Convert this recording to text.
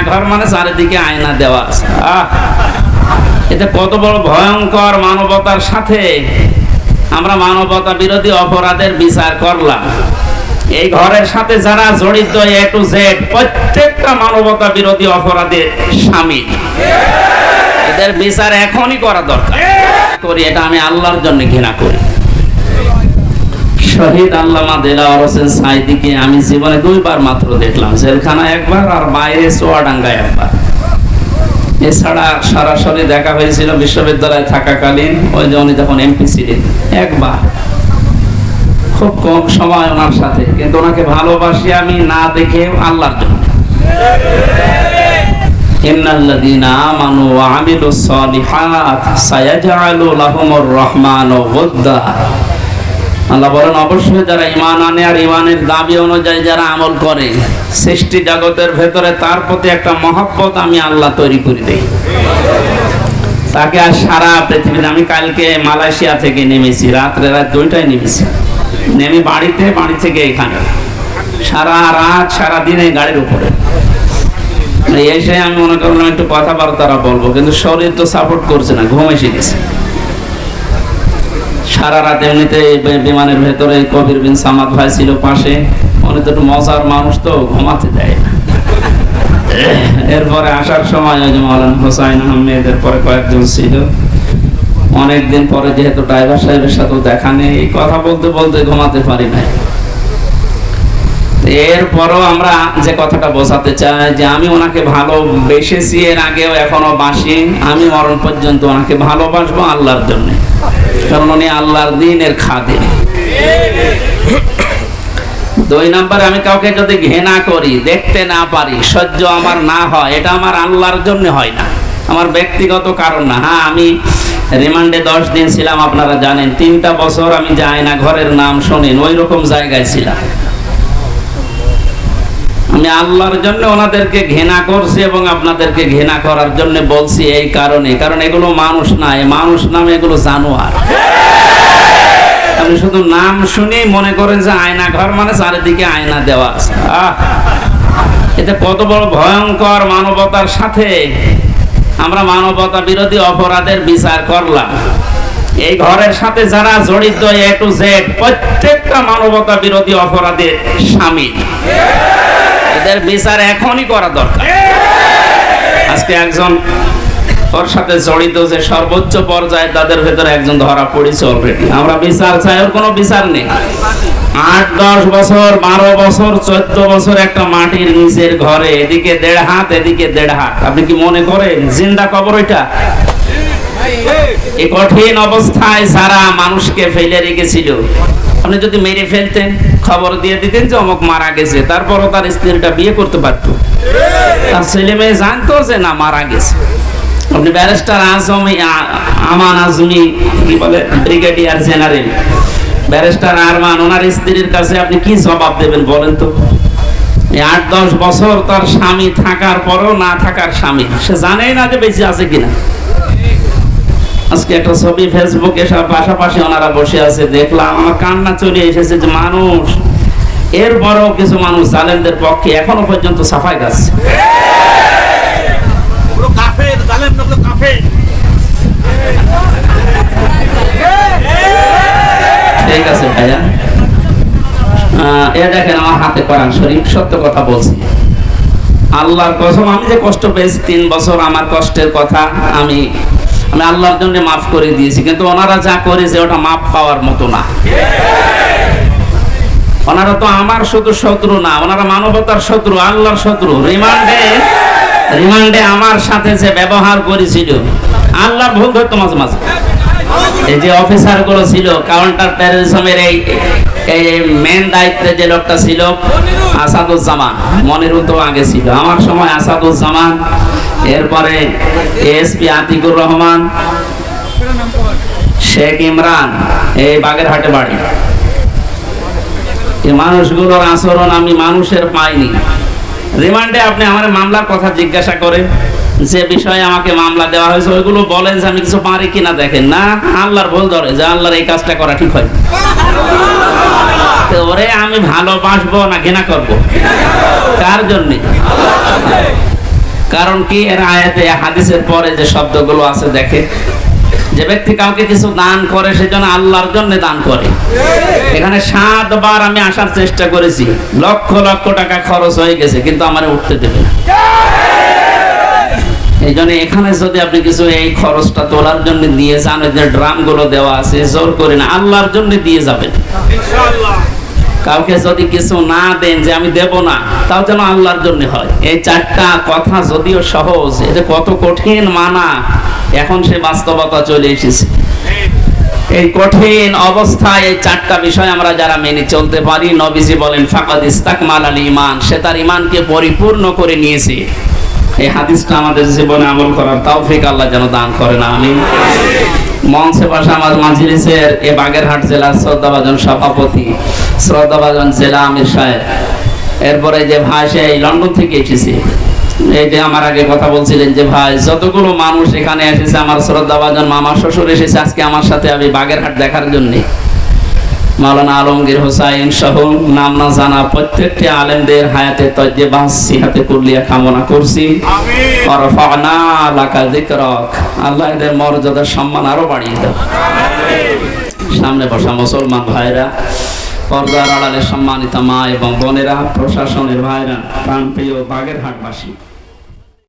ঘর মানে চারিদিকে আয়না দেওয়া আছে। এটা কত বড় ভয়ঙ্কর মানবতার সাথে আমরা মানবতা বিরোধী অপরাধের বিচার করলাম। এই ঘরের সাথে যারা জড়িত এ টু জেড প্রত্যেকটা মানবতা বিরোধী অপরাধের শামিল। এদের বিচার এখনই করা দরকার। করি এটা আমি আল্লাহর জন্য ঘৃণা করি। শহীদ আল্লামা দেলাওয়ার হোসেন সাঈদীকে আমি জীবনে 2 বার মাত্র দেখলাম, জেলখানা একবার আর বাইরে চুয়াডাঙ্গায় একবার। এছাড়া সরাসরি দেখা হয়েছিল বিশ্ববিদ্যালয়ে থাকাকালীন, ওই যে উনি তখন এমপি ছিলেন, একবার। খুব কম সময় ওনার সাথে, কিন্তু ওনাকে ভালোবাসি আমি না দেখে আল্লাহর জন্য। ইন্নাল্লাযীনা আমানু ওয়া আমিলুস সালিহাত সায়াজআলু লাহুমুর রহমানু ওয়াদ্দা। আল্লাহ বলেন অবশ্যই যারা ঈমান আনে আর ঈমানের দাবি অনুযায়ী যারা আমল করে, সৃষ্টি জগতের ভেতরে তার প্রতি একটা মহব্বত আমি আল্লাহ তৈরি করে দেই। তাকে আর সারা পৃথিবীতে, আমি কালকে মালয়েশিয়া থেকে নেমেছি, রাত 2টায় নেমেছি, নেমে বাড়ি থেকে এখানে সারা রাত সারা দিন এই গাড়ির উপরে এসে আমি মনে করলাম একটু কথাবার্তা বলবো, কিন্তু শরীর তো সাপোর্ট করছে না, ঘুম এসে গেছে। সারা রাত এমনিতে বিমানের ভেতরে কবির বিন সামাদ ভাই ছিল পাশে, উনি তো একটু মজার মানুষ, তো ঘুমাতে দেয় না। এরপরে আসার সময় ওই যে মাওলানা হোসাইন আহমেদ, এরপরে কয়েকজন ছিল। অনেকদিন পরে যেহেতু ড্রাইভার সাহেবের সাথেও দেখা নেই, কথা বলতে বলতে ঘুমাতে পারি না। এরপরও আমরা যে কথাটা বোঝাতে চাই যে আমি ওনাকে ভালোবেসেছি, এর আগেও এখনো বাসি, আমি মরণ পর্যন্ত ওনাকে ভালোবাসবো আল্লাহর জন্য, কারণ উনি আল্লাহর দ্বীনের খাদেম। 2 নম্বরে আমি কাউকে যদি ঘৃণা করি, দেখতে না পারি, সহ্য আমার না হয়, এটা আমার আল্লাহর জন্য হয় না, আমার ব্যক্তিগত কারণ না। হ্যাঁ, আমি রিমান্ডে 10 দিন ছিলাম, আপনারা জানেন। 3টা বছর আমি যাই না, ঘরের নাম শোনেন, ওই রকম জায়গায় ছিলাম। আমি আল্লাহর জন্য ওনাদেরকে ঘৃণা করছি এবং আপনাদেরকে ঘৃণা করার জন্য বলছি এই কারণে, কারণ এগুলো মানুষ না, মানুষ নামে এগুলো জানোয়ার। আপনি শুধু নাম শুনেই মনে করেন যে আয়না ঘর মানে চারিদিকে আয়না দেওয়া আছে। এটা কত বড় ভয়ঙ্কর মানবতার সাথে আমরা মানবতা বিরোধী অপরাধের বিচার করলাম। এই ঘরের সাথে যারা জড়িত এ টু জেড প্রত্যেকটা মানবতা বিরোধী অপরাধের শামিল। এদের বিচার এখনই করা দরকার। আজকে একজন ওর সাথে জড়িত যে সর্বোচ্চ পর্যায়ে, তাদের ভেতরে একজন ধরা পড়েছে অলরেডি। আমরা বিচার চাই, ওর কোনো বিচার নেই। 8-10 বছর, 12 বছর, 14 বছর একটা মাটির নিচের ঘরে, এদিকে 1.5 হাত, এদিকে 1.5 হাত। আপনি কি মনে করেন জিন্দা কবর ওইটা? এই কঠিন অবস্থায় যারা মানুষকে ফেলে রেখেছিল, আপনি যদি মেরে ফেলতেন, খবর দিয়ে দিতেন যে অমুক মারা গেছে, তারপরও তার স্ত্রীটা বিয়ে করতে পারত, তার ছেলে মেয়ে জানতো যে না মারা গেছে। আপনি ব্যারিস্টার আমান আজমি, কি বলে, ব্রিগেডিয়ার জেনারেল ব্যারিস্টার আরমান, ওনার স্ত্রীর কাছে আপনি কি জবাব দেবেন বলেন তো? 8-10 বছর তার স্বামী থাকার পরও না থাকার স্বামী, সে জানেই না যে বেঁচে আছে কিনা। আজকে একটা ছবি ফেসবুকে সব পাশাপাশি ওনারা বসে আছে, দেখলাম, আমার কান্না চলে এসেছে যে মানুষ, এরপরও কিছু মানুষ জালেমদের পক্ষে এখনো পর্যন্ত সাফাই গাচ্ছে। ঠিক আছে ভাইয়া, এ দেখেন আমার হাতে কোরআন শরীফ, সত্য কথা বলছি, আল্লাহর কসম। আমি যে কষ্ট পেয়েছি 3 বছর, আমার কষ্টের কথা আমি আল্লাহর জন্য মাফ করে দিয়েছি, কিন্তু ওনারা যা করেছে ওটা মাফ পাওয়ার মতো না। ওনারা তো আমার শুধু শত্রু না, ওনারা মানবতার শত্রু, আল্লাহর শত্রু। রিমান্ডে আমার সাথে যে ব্যবহার করেছিল, আল্লাহর ভুল ধরতো মাঝে মাঝে। এই যে অফিসার গুলো ছিল, কাউন্টার টেররিজমের এই মেন দায়িত্বে যে লোকটা ছিল আসাদুজ্জামান, মনিরুল তো আগে ছিল, আমার সময় আসাদুজ্জামান, এরপরে এসপি আতিকুর রহমান, শেখ ইমরান, এই বাগেরহাটে বাড়ি। এই মানুষগুলোর আচরণ আমি মানুষের পাইনি। রিমান্ডে আপনি আমার মামলার কথা জিজ্ঞাসা করেন, যে বিষয়ে আমাকে মামলা দেওয়া হয়েছে ওইগুলো বলেন যে আমি কিছু পারি কিনা, দেখেন না আল্লাহর ভুল ধরে যে আল্লাহর এই কাজটা করা ঠিক হয়। ওরে আমি ভালোবাসবো না ঘৃণা করবো? কার জন্য? কারণ কি, এর আয়াতে হাদিসের পরে যে শব্দগুলো আছে দেখে, যে ব্যক্তি কাউকে কিছু দান করে সেজন্য আল্লাহর জন্য দান করে। এখানে 7 বার আমি আসার চেষ্টা করেছি, লক্ষ লক্ষ টাকা খরচ হয়ে গেছে, কিন্তু আমার উঠতে দেবে না। এই জন্য এখানে যদি আপনি কিছু এই খরচটা তোলার জন্য দিয়ে যান, যে ড্রাম গুলো দেওয়া আছে, জোর করে না, আল্লাহর জন্য দিয়ে যাবেন ইনশাআল্লাহ। কাউকে যদি কিছু না দেন যে আমি দেব না, তাও যেন আল্লাহর জন্য হয়। এই 4টা কথা যদিও সহজ, এটা কত কঠিন মানা, এখন সে বাস্তবতা চলে এসেছে। এই কঠিন অবস্থায় এই 4টা বিষয় আমরা যারা মেনে চলতে পারি, নবীজি বলেন ফাকাদ ইস্তাকমালাল ঈমান, সে তার ঈমানকে পরিপূর্ণ করে নিয়েছে। এই হাদিসটা আমাদের জীবনে আমল করার তৌফিক আল্লাহ যেন দান করেন, আমিন। মঞ্চে বসা আমার মাজলিসের এই বাগেরহাট জেলার শ্রদ্ধাভাজন সভাপতি, শ্রদ্ধাভাজন জেলা আমির সাহেব, এরপরে যে ভাই সে লন্ডন থেকে এসেছে, এই যে আমার আগে কথা বলছিলেন যে ভাই যতগুলো মানুষ এখানে এসেছে, আমার শ্রদ্ধাভাজন মামা শ্বশুর এসেছে আজকে আমার সাথে আমি বাগেরহাট দেখার জন্য। মাওলানা আলমগীর হোসাইন সহ নাম না জানা প্রত্যেকটি আলেমদের হায়াতে তয়্যিবা সিহাতে কুল্লিয়া কামনা করছি। আমিন। ওয়ারফা'না লাকা যিকরাক, আল্লাহ এদের মর্যাদা সম্মান আরো বাড়িয়ে দাও। আমিন। সামনে বসা মুসলমান ভাইরা, পর্দার আড়ালে সম্মানিত মা এবং বোনেরা, প্রশাসনের ভাইরা, প্রাণপ্রিয় বাগেরহাটবাসী।